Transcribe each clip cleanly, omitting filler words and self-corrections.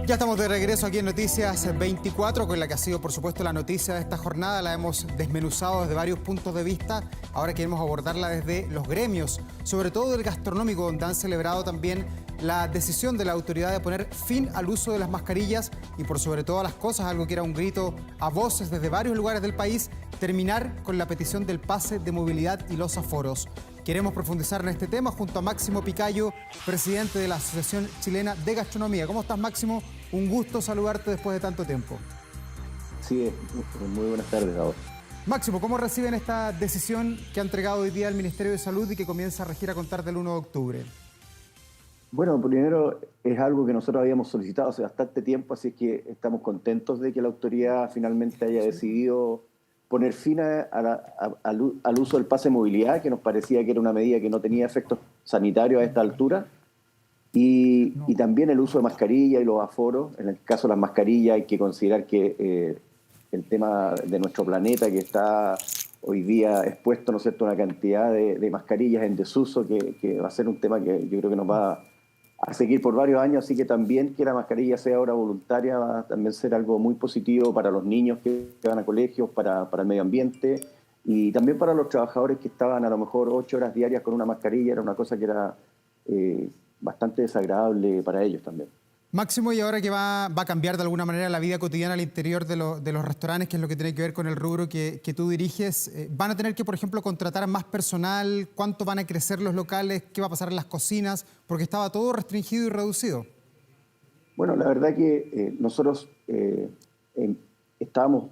Ya estamos de regreso aquí en Noticias 24, con la que ha sido, por supuesto, la noticia de esta jornada. La hemos desmenuzado desde varios puntos de vista. Ahora queremos abordarla desde los gremios, sobre todo del gastronómico, donde han celebrado también la decisión de la autoridad de poner fin al uso de las mascarillas y, por sobre todas las cosas, algo que era un grito a voces desde varios lugares del país, terminar con la petición del pase de movilidad y los aforos. Queremos profundizar en este tema junto a Máximo Picayo, presidente de la Asociación Chilena de Gastronomía. ¿Cómo estás, Máximo? Un gusto saludarte después de tanto tiempo. Sí, muy buenas tardes, Raúl. Máximo, ¿cómo reciben esta decisión que ha entregado hoy día el Ministerio de Salud y que comienza a regir a contar del 1 de octubre? Bueno, primero es algo que nosotros habíamos solicitado hace bastante tiempo, así que estamos contentos de que la autoridad finalmente haya decidido poner fin al uso del pase de movilidad, que nos parecía que era una medida que no tenía efectos sanitarios a esta altura, y también el uso de mascarilla y los aforos. En el caso de las mascarillas hay que considerar que el tema de nuestro planeta, que está hoy día expuesto, ¿no es cierto?, una cantidad de mascarillas en desuso, que va a ser un tema que yo creo que nos va a seguir por varios años, así que también que la mascarilla sea ahora voluntaria va a también ser algo muy positivo para los niños que van a colegios, para el medio ambiente y también para los trabajadores que estaban a lo mejor 8 horas diarias con una mascarilla. Era una cosa que era bastante desagradable para ellos también. Máximo, y ahora que va a cambiar de alguna manera la vida cotidiana al interior de los restaurantes, que es lo que tiene que ver con el rubro que tú diriges, ¿van a tener que, por ejemplo, contratar más personal? ¿Cuánto van a crecer los locales? ¿Qué va a pasar en las cocinas? Porque estaba todo restringido y reducido. Bueno, la verdad que nosotros estábamos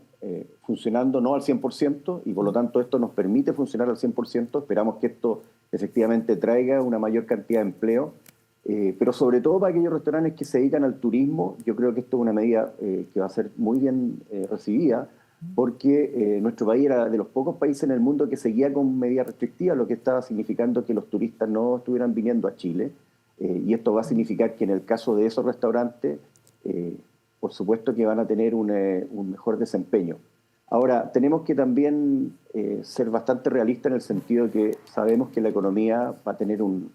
funcionando no al 100% y por lo tanto esto nos permite funcionar al 100%. Esperamos que esto efectivamente traiga una mayor cantidad de empleo. Pero sobre todo para aquellos restaurantes que se dedican al turismo, yo creo que esto es una medida que va a ser muy bien recibida, porque nuestro país era de los pocos países en el mundo que seguía con medidas restrictivas, lo que estaba significando que los turistas no estuvieran viniendo a Chile. Y esto va a significar que en el caso de esos restaurantes, por supuesto que van a tener un mejor desempeño. Ahora, tenemos que también ser bastante realistas en el sentido de que sabemos que la economía va a tener un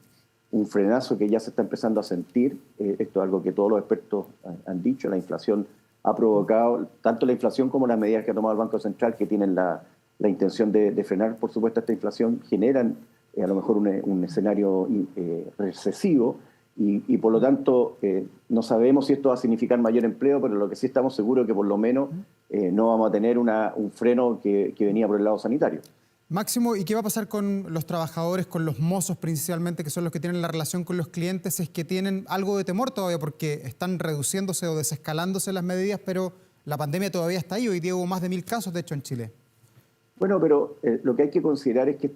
frenazo que ya se está empezando a sentir. Esto es algo que todos los expertos han dicho. La inflación ha provocado, tanto la inflación como las medidas que ha tomado el Banco Central, que tienen la intención de frenar, por supuesto, esta inflación, generan a lo mejor un escenario recesivo y por lo tanto no sabemos si esto va a significar mayor empleo, pero lo que sí estamos seguros es que por lo menos no vamos a tener un freno que venía por el lado sanitario. Máximo, ¿y qué va a pasar con los trabajadores, con los mozos principalmente, que son los que tienen la relación con los clientes? Es que tienen algo de temor todavía porque están reduciéndose o desescalándose las medidas, pero la pandemia todavía está ahí. Hoy día hubo más de 1000 casos, de hecho, en Chile. Bueno, pero lo que hay que considerar es que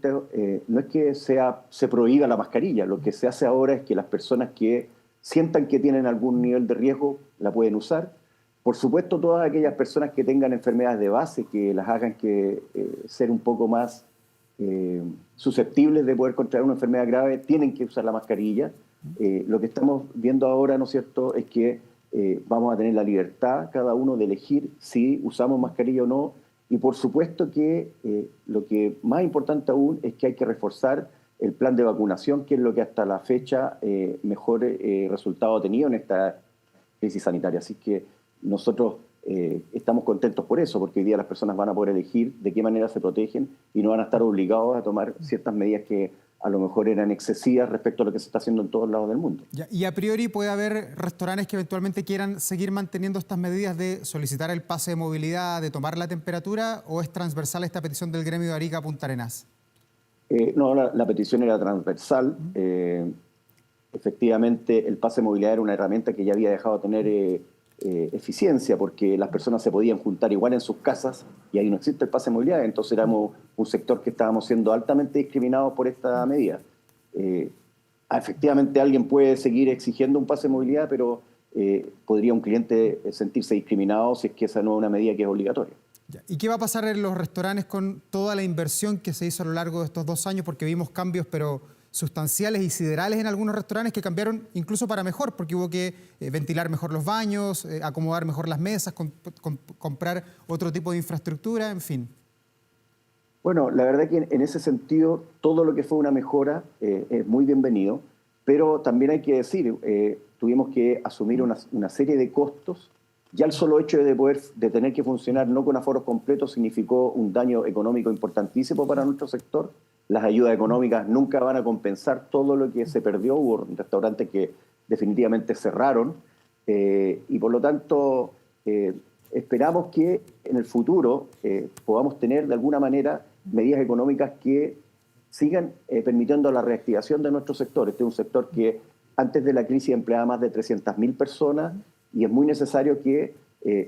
no es que se prohíba la mascarilla. Lo que se hace ahora es que las personas que sientan que tienen algún nivel de riesgo la pueden usar. Por supuesto, todas aquellas personas que tengan enfermedades de base que las hagan ser un poco más susceptibles de poder contraer una enfermedad grave, tienen que usar la mascarilla. Lo que estamos viendo ahora, ¿no es cierto?, es que vamos a tener la libertad cada uno de elegir si usamos mascarilla o no. Y por supuesto que lo que más importante aún es que hay que reforzar el plan de vacunación, que es lo que hasta la fecha mejor resultado ha tenido en esta crisis sanitaria. Así que nosotros estamos contentos por eso, porque hoy día las personas van a poder elegir de qué manera se protegen y no van a estar obligados a tomar ciertas medidas que a lo mejor eran excesivas respecto a lo que se está haciendo en todos lados del mundo. Y a priori puede haber restaurantes que eventualmente quieran seguir manteniendo estas medidas de solicitar el pase de movilidad, de tomar la temperatura, ¿o es transversal esta petición del gremio de Arica a Punta Arenas? No, la petición era transversal. Efectivamente, el pase de movilidad era una herramienta que ya había dejado de tener eficiencia, porque las personas se podían juntar igual en sus casas y ahí no existe el pase de movilidad. Entonces éramos un sector que estábamos siendo altamente discriminados por esta medida. Efectivamente, alguien puede seguir exigiendo un pase de movilidad, pero podría un cliente sentirse discriminado si es que esa no es una medida que es obligatoria. ¿Y qué va a pasar en los restaurantes con toda la inversión que se hizo a lo largo de estos 2 años? Porque vimos cambios, pero sustanciales y siderales en algunos restaurantes que cambiaron incluso para mejor, porque hubo que ventilar mejor los baños, acomodar mejor las mesas, comprar otro tipo de infraestructura, en fin. Bueno, la verdad que en ese sentido todo lo que fue una mejora es muy bienvenido, pero también hay que decir, tuvimos que asumir una serie de costos. Ya el solo hecho de tener que funcionar no con aforos completos significó un daño económico importantísimo para nuestro sector. Las ayudas económicas nunca van a compensar todo lo que se perdió. Hubo restaurantes que definitivamente cerraron y por lo tanto esperamos que en el futuro podamos tener de alguna manera medidas económicas que sigan permitiendo la reactivación de nuestro sector. Este es un sector que antes de la crisis empleaba más de 300.000 personas y es muy necesario que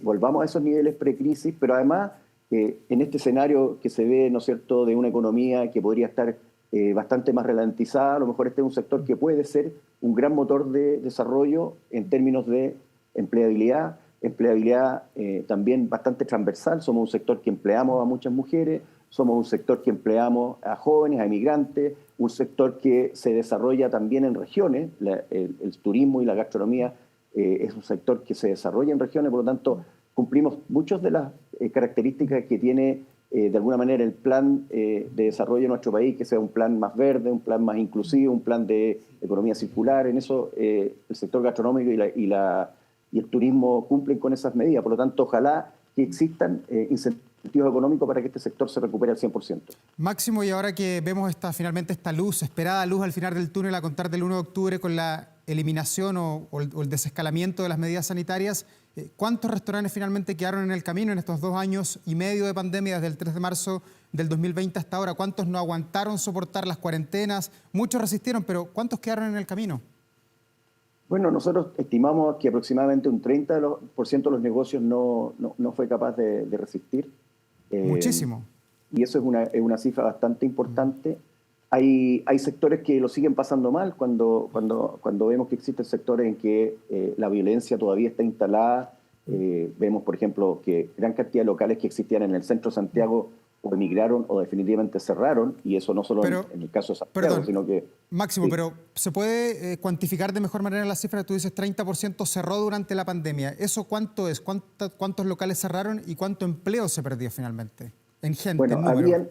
volvamos a esos niveles precrisis, pero además en este escenario que se ve, ¿no es cierto?, de una economía que podría estar bastante más ralentizada, a lo mejor este es un sector que puede ser un gran motor de desarrollo en términos de empleabilidad también bastante transversal. Somos un sector que empleamos a muchas mujeres, somos un sector que empleamos a jóvenes, a inmigrantes, un sector que se desarrolla también en regiones. El turismo y la gastronomía es un sector que se desarrolla en regiones, por lo tanto cumplimos muchas de las características que tiene de alguna manera el plan de desarrollo de nuestro país, que sea un plan más verde, un plan más inclusivo, un plan de economía circular. En eso el sector gastronómico y el turismo cumplen con esas medidas. Por lo tanto, ojalá que existan incentivos económicos para que este sector se recupere al 100%. Máximo, y ahora que vemos finalmente esta luz, esperada luz al final del túnel a contar del 1 de octubre con la eliminación o el desescalamiento de las medidas sanitarias, ¿cuántos restaurantes finalmente quedaron en el camino en estos 2 años y medio de pandemia, desde el 3 de marzo del 2020 hasta ahora? ¿Cuántos no aguantaron soportar las cuarentenas? Muchos resistieron, pero ¿cuántos quedaron en el camino? Bueno, nosotros estimamos que aproximadamente un 30% de los negocios no fue capaz de resistir. Muchísimo. Y eso es una cifra bastante importante. Hay sectores que lo siguen pasando mal cuando vemos que existen sectores en que la violencia todavía está instalada. Vemos, por ejemplo, que gran cantidad de locales que existían en el centro de Santiago o emigraron o definitivamente cerraron, y eso no solo en el caso de Santiago, sino que... Máximo, sí. pero ¿se puede cuantificar de mejor manera la cifra? Tú dices 30% cerró durante la pandemia. ¿Eso cuánto es? ¿Cuántos locales cerraron y cuánto empleo se perdió finalmente? En gente, bueno, en número.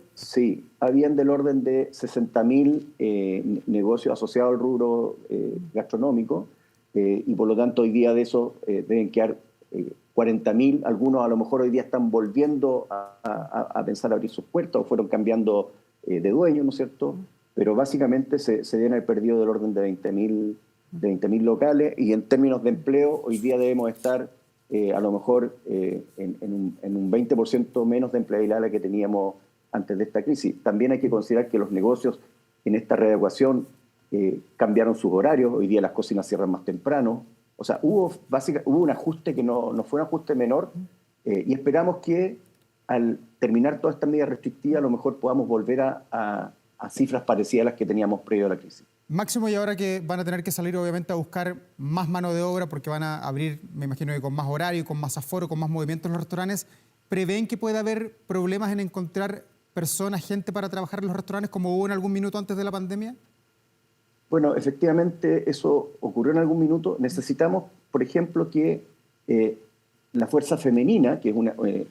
habían del orden de 60.000 negocios asociados al rubro gastronómico, y por lo tanto hoy día de eso deben quedar 40.000. Algunos a lo mejor hoy día están volviendo a pensar abrir sus puertas o fueron cambiando de dueño, ¿no es cierto? Pero básicamente se deben haber perdido del orden de 20.000 locales, y en términos de empleo hoy día debemos estar a lo mejor en un 20% menos de empleabilidad la que teníamos antes de esta crisis. También hay que considerar que los negocios en esta readecuación cambiaron sus horarios. Hoy día las cocinas cierran más temprano. O sea, hubo un ajuste que no fue un ajuste menor, y esperamos que al terminar toda esta medida restrictiva a lo mejor podamos volver a cifras parecidas a las que teníamos previo a la crisis. Máximo, y ahora que van a tener que salir obviamente a buscar más mano de obra porque van a abrir, me imagino que con más horario, con más aforo, con más movimiento en los restaurantes, ¿prevén que pueda haber problemas en encontrar personas, gente para trabajar en los restaurantes como hubo en algún minuto antes de la pandemia? Bueno, efectivamente eso ocurrió en algún minuto. Necesitamos, por ejemplo, que la fuerza femenina, que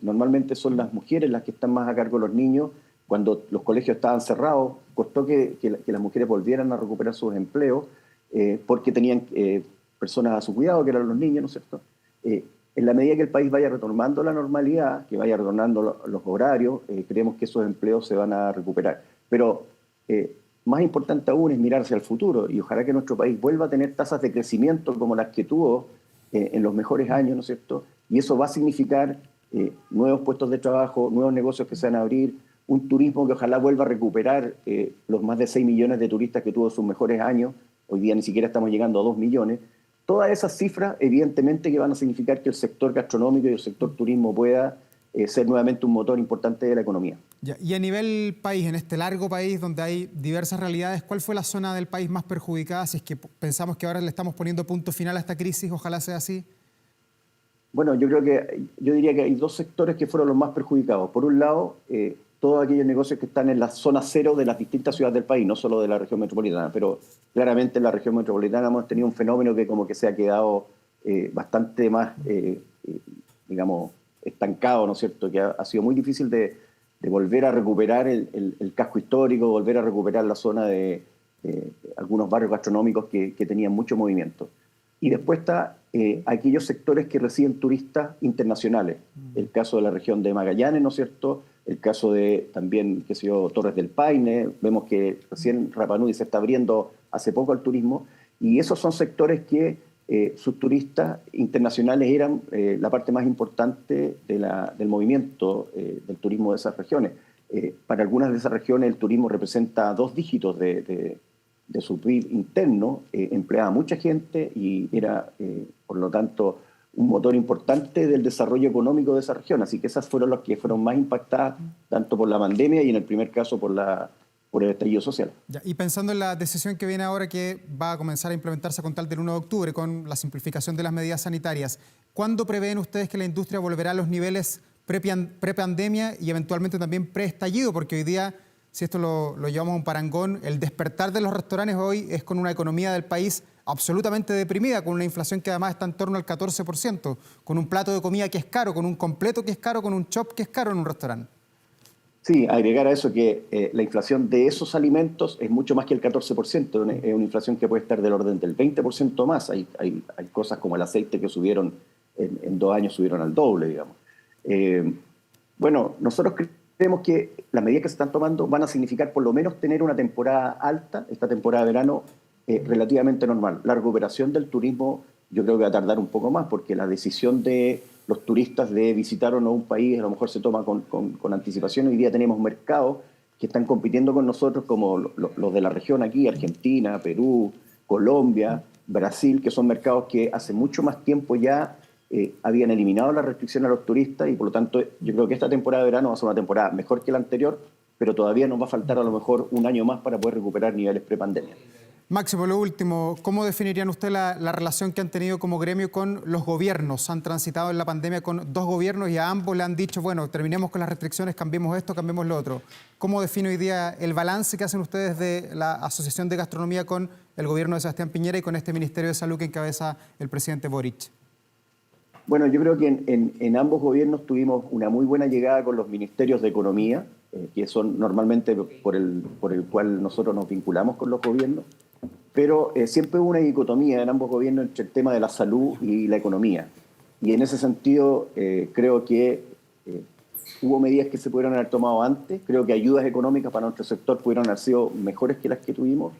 normalmente son las mujeres las que están más a cargo de los niños, cuando los colegios estaban cerrados, costó que las mujeres volvieran a recuperar sus empleos porque tenían personas a su cuidado, que eran los niños, ¿no es cierto? En la medida que el país vaya retornando la normalidad, que vaya retornando los horarios, creemos que esos empleos se van a recuperar. Pero más importante aún es mirar hacia el futuro, y ojalá que nuestro país vuelva a tener tasas de crecimiento como las que tuvo en los mejores años, ¿no es cierto? Y eso va a significar nuevos puestos de trabajo, nuevos negocios que se van a abrir, un turismo que ojalá vuelva a recuperar los más de 6 millones de turistas que tuvo sus mejores años. Hoy día ni siquiera estamos llegando a 2 millones. Todas esas cifras, evidentemente, que van a significar que el sector gastronómico y el sector turismo pueda ser nuevamente un motor importante de la economía. Ya, y a nivel país, en este largo país donde hay diversas realidades, ¿cuál fue la zona del país más perjudicada? Si es que pensamos que ahora le estamos poniendo punto final a esta crisis, ojalá sea así. Bueno, yo diría que hay 2 sectores que fueron los más perjudicados. Por un lado, todos aquellos negocios que están en la zona cero de las distintas ciudades del país, no solo de la región metropolitana, pero claramente en la región metropolitana hemos tenido un fenómeno que como que se ha quedado bastante más, digamos, estancado, ¿no es cierto? Que ha sido muy difícil de volver a recuperar el casco histórico, volver a recuperar la zona de algunos barrios gastronómicos que tenían mucho movimiento. Y después está aquellos sectores que reciben turistas internacionales. El caso de la región de Magallanes, ¿no es cierto? El caso de también, qué sé yo, Torres del Paine. Vemos que recién Rapa Nui se está abriendo hace poco al turismo. Y esos son sectores que sus turistas internacionales eran la parte más importante del movimiento del turismo de esas regiones. Para algunas de esas regiones el turismo representa 2 dígitos de su PIB interno, empleaba mucha gente y era, por lo tanto, un motor importante del desarrollo económico de esa región. Así que esas fueron las que fueron más impactadas, tanto por la pandemia y en el primer caso por el estallido social. Ya, y pensando en la decisión que viene ahora, que va a comenzar a implementarse con tal del 1 de octubre, con la simplificación de las medidas sanitarias, ¿cuándo prevén ustedes que la industria volverá a los niveles pre-pandemia y eventualmente también pre-estallido? Porque hoy día, si esto lo llevamos a un parangón, el despertar de los restaurantes hoy es con una economía del país absolutamente deprimida, con una inflación que además está en torno al 14%, con un plato de comida que es caro, con un completo que es caro, con un chop que es caro en un restaurante. Sí, agregar a eso que la inflación de esos alimentos es mucho más que el 14%, es una inflación que puede estar del orden del 20% más. Hay cosas como el aceite que subieron, en 2 años subieron al doble, digamos. Bueno, nosotros creemos que las medidas que se están tomando van a significar por lo menos tener una temporada alta, esta temporada de verano, relativamente normal. La recuperación del turismo yo creo que va a tardar un poco más porque la decisión de los turistas de visitar o no un país a lo mejor se toma con anticipación. Hoy día tenemos mercados que están compitiendo con nosotros como los de la región aquí, Argentina, Perú, Colombia, Brasil, que son mercados que hace mucho más tiempo ya habían eliminado la restricción a los turistas y por lo tanto yo creo que esta temporada de verano va a ser una temporada mejor que la anterior, pero todavía nos va a faltar a lo mejor un año más para poder recuperar niveles prepandemia. Máximo, lo último, ¿cómo definirían usted la relación que han tenido como gremio con los gobiernos? Han transitado en la pandemia con 2 gobiernos y a ambos le han dicho, bueno, terminemos con las restricciones, cambiemos esto, cambiemos lo otro. ¿Cómo define hoy día el balance que hacen ustedes de la Asociación de Gastronomía con el gobierno de Sebastián Piñera y con este Ministerio de Salud que encabeza el presidente Boric? Bueno, yo creo que en ambos gobiernos tuvimos una muy buena llegada con los ministerios de Economía, que son normalmente por el cual nosotros nos vinculamos con los gobiernos, pero siempre hubo una dicotomía en ambos gobiernos entre el tema de la salud y la economía. Y en ese sentido creo que hubo medidas que se pudieron haber tomado antes, creo que ayudas económicas para nuestro sector pudieron haber sido mejores que las que tuvimos,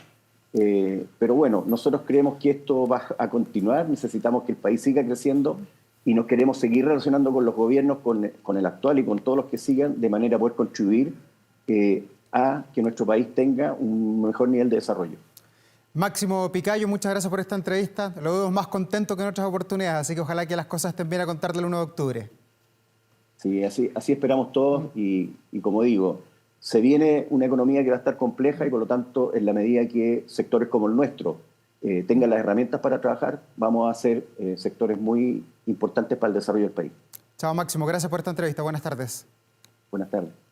pero bueno, nosotros creemos que esto va a continuar, necesitamos que el país siga creciendo y nos queremos seguir relacionando con los gobiernos, con el actual y con todos los que sigan, de manera a poder contribuir a que nuestro país tenga un mejor nivel de desarrollo. Máximo Picayo, muchas gracias por esta entrevista. Lo vemos más contento que en otras oportunidades, así que ojalá que las cosas estén bien a contar del 1 de octubre. Sí, así esperamos todos y como digo, se viene una economía que va a estar compleja y por lo tanto, en la medida que sectores como el nuestro tengan las herramientas para trabajar, vamos a ser sectores muy importantes para el desarrollo del país. Chao Máximo, gracias por esta entrevista. Buenas tardes. Buenas tardes.